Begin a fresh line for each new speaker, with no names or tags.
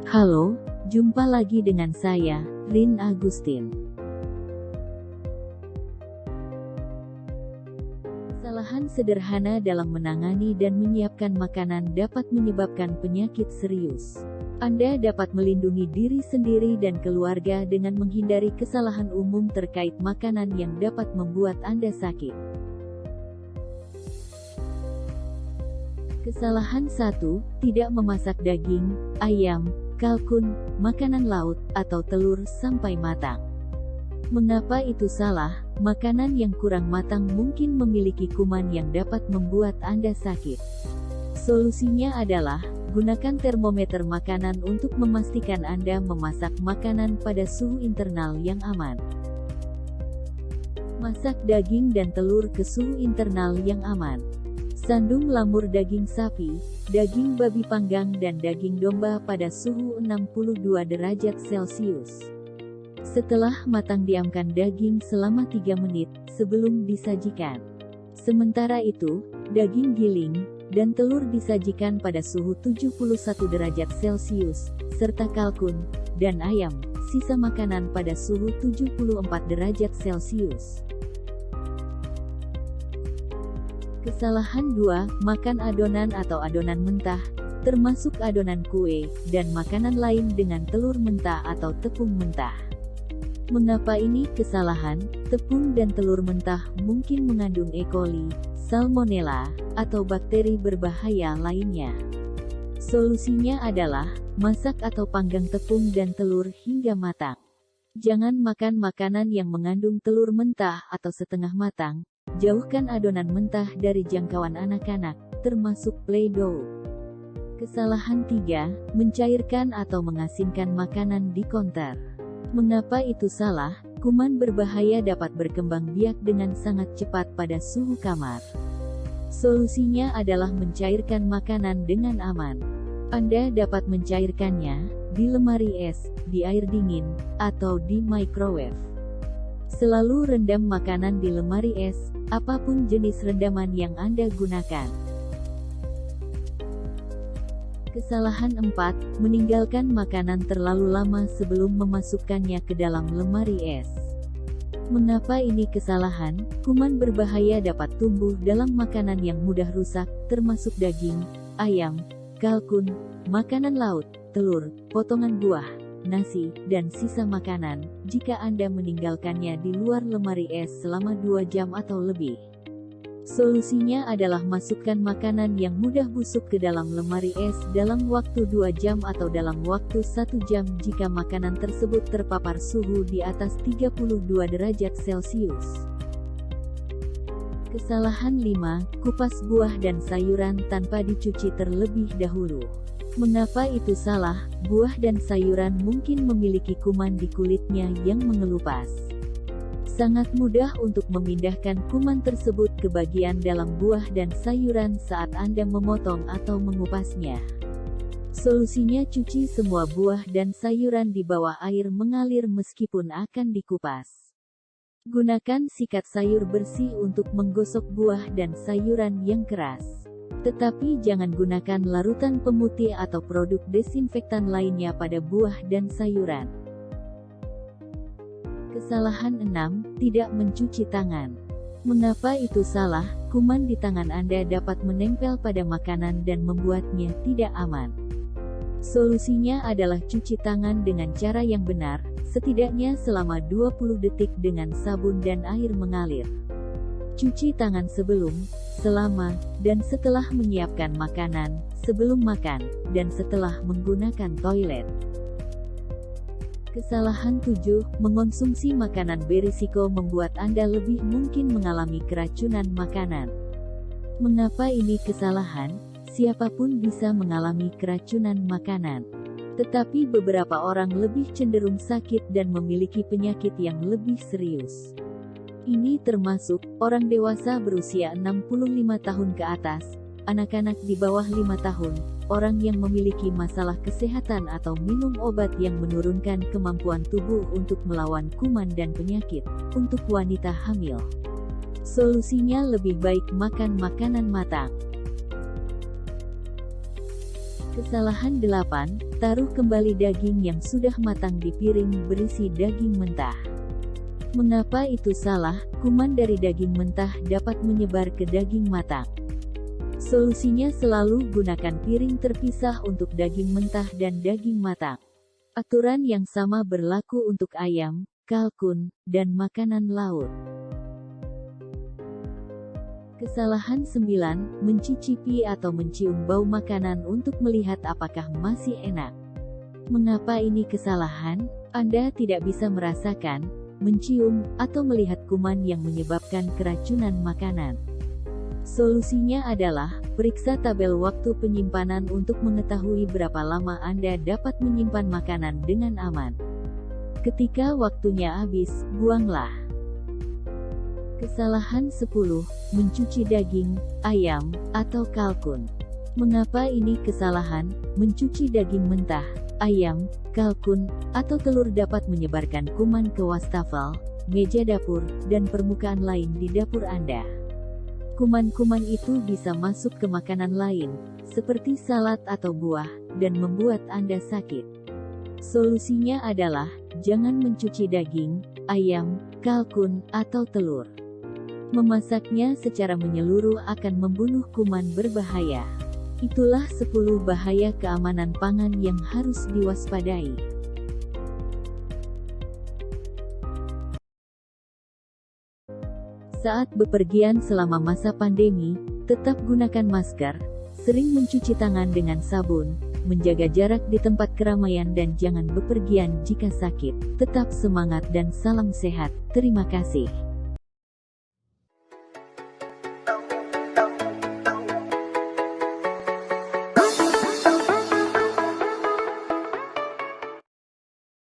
Halo, jumpa lagi dengan saya, Rin Agustin. Kesalahan sederhana dalam menangani dan menyiapkan makanan dapat menyebabkan penyakit serius. Anda dapat melindungi diri sendiri dan keluarga dengan menghindari kesalahan umum terkait makanan yang dapat membuat Anda sakit. Kesalahan 1. Tidak memasak daging, ayam, kalkun, makanan laut, atau telur sampai matang. Mengapa itu salah? Makanan yang kurang matang mungkin memiliki kuman yang dapat membuat Anda sakit. Solusinya adalah, gunakan termometer makanan untuk memastikan Anda memasak makanan pada suhu internal yang aman. Masak daging dan telur ke suhu internal yang aman. Sandung lamur daging sapi, daging babi panggang dan daging domba pada suhu 62 derajat Celcius. Setelah matang diamkan daging selama 3 menit, sebelum disajikan. Sementara itu, daging giling dan telur disajikan pada suhu 71 derajat Celcius, serta kalkun dan ayam, sisa makanan pada suhu 74 derajat Celcius. Kesalahan 2, makan adonan atau adonan mentah, termasuk adonan kue, dan makanan lain dengan telur mentah atau tepung mentah. Mengapa ini kesalahan? Tepung dan telur mentah mungkin mengandung E. coli, salmonella, atau bakteri berbahaya lainnya. Solusinya adalah, masak atau panggang tepung dan telur hingga matang. Jangan makan makanan yang mengandung telur mentah atau setengah matang. Jauhkan adonan mentah dari jangkauan anak-anak, termasuk Play-Doh. Kesalahan 3, mencairkan atau mengasinkan makanan di konter. Mengapa itu salah? Kuman berbahaya dapat berkembang biak dengan sangat cepat pada suhu kamar. Solusinya adalah mencairkan makanan dengan aman. Anda dapat mencairkannya di lemari es, di air dingin, atau di microwave. Selalu rendam makanan di lemari es, apapun jenis rendaman yang Anda gunakan. Kesalahan 4, meninggalkan makanan terlalu lama sebelum memasukkannya ke dalam lemari es. Mengapa ini kesalahan? Kuman berbahaya dapat tumbuh dalam makanan yang mudah rusak, termasuk daging, ayam, kalkun, makanan laut, telur, potongan buah, nasi, dan sisa makanan, jika Anda meninggalkannya di luar lemari es selama 2 jam atau lebih. Solusinya adalah masukkan makanan yang mudah busuk ke dalam lemari es dalam waktu 2 jam atau dalam waktu 1 jam jika makanan tersebut terpapar suhu di atas 32 derajat Celcius. Kesalahan 5, kupas buah dan sayuran tanpa dicuci terlebih dahulu. Mengapa itu salah? Buah dan sayuran mungkin memiliki kuman di kulitnya yang mengelupas. Sangat mudah untuk memindahkan kuman tersebut ke bagian dalam buah dan sayuran saat Anda memotong atau mengupasnya. Solusinya cuci semua buah dan sayuran di bawah air mengalir meskipun akan dikupas. Gunakan sikat sayur bersih untuk menggosok buah dan sayuran yang keras. Tetapi jangan gunakan larutan pemutih atau produk desinfektan lainnya pada buah dan sayuran. Kesalahan 6, tidak mencuci tangan. Mengapa itu salah? Kuman di tangan Anda dapat menempel pada makanan dan membuatnya tidak aman. Solusinya adalah cuci tangan dengan cara yang benar, setidaknya selama 20 detik dengan sabun dan air mengalir. Cuci tangan sebelum, selama, dan setelah menyiapkan makanan, sebelum makan, dan setelah menggunakan toilet. Kesalahan 7, mengonsumsi makanan berisiko membuat Anda lebih mungkin mengalami keracunan makanan. Mengapa ini kesalahan? Siapapun bisa mengalami keracunan makanan. Tetapi beberapa orang lebih cenderung sakit dan memiliki penyakit yang lebih serius. Ini termasuk orang dewasa berusia 65 tahun ke atas, anak-anak di bawah 5 tahun, orang yang memiliki masalah kesehatan atau minum obat yang menurunkan kemampuan tubuh untuk melawan kuman dan penyakit, untuk wanita hamil. Solusinya lebih baik makan makanan matang. Kesalahan 8, taruh kembali daging yang sudah matang di piring berisi daging mentah. Mengapa itu salah? Kuman dari daging mentah dapat menyebar ke daging matang. Solusinya selalu gunakan piring terpisah untuk daging mentah dan daging matang. Aturan yang sama berlaku untuk ayam, kalkun, dan makanan laut. Kesalahan 9, mencicipi atau mencium bau makanan untuk melihat apakah masih enak. Mengapa ini kesalahan? Anda tidak bisa merasakan, mencium, atau melihat kuman yang menyebabkan keracunan makanan. Solusinya adalah, periksa tabel waktu penyimpanan untuk mengetahui berapa lama Anda dapat menyimpan makanan dengan aman. Ketika waktunya habis, buanglah. Kesalahan 10, mencuci daging, ayam, atau kalkun. Mengapa ini kesalahan? Mencuci daging mentah, ayam, kalkun, atau telur dapat menyebarkan kuman ke wastafel, meja dapur, dan permukaan lain di dapur Anda. Kuman-kuman itu bisa masuk ke makanan lain, seperti salad atau buah, dan membuat Anda sakit. Solusinya adalah, jangan mencuci daging, ayam, kalkun, atau telur. Memasaknya secara menyeluruh akan membunuh kuman berbahaya. Itulah 10 bahaya keamanan pangan yang harus diwaspadai. Saat bepergian selama masa pandemi, tetap gunakan masker, sering mencuci tangan dengan sabun, menjaga jarak di tempat keramaian dan jangan bepergian jika sakit. Tetap semangat dan salam sehat. Terima kasih.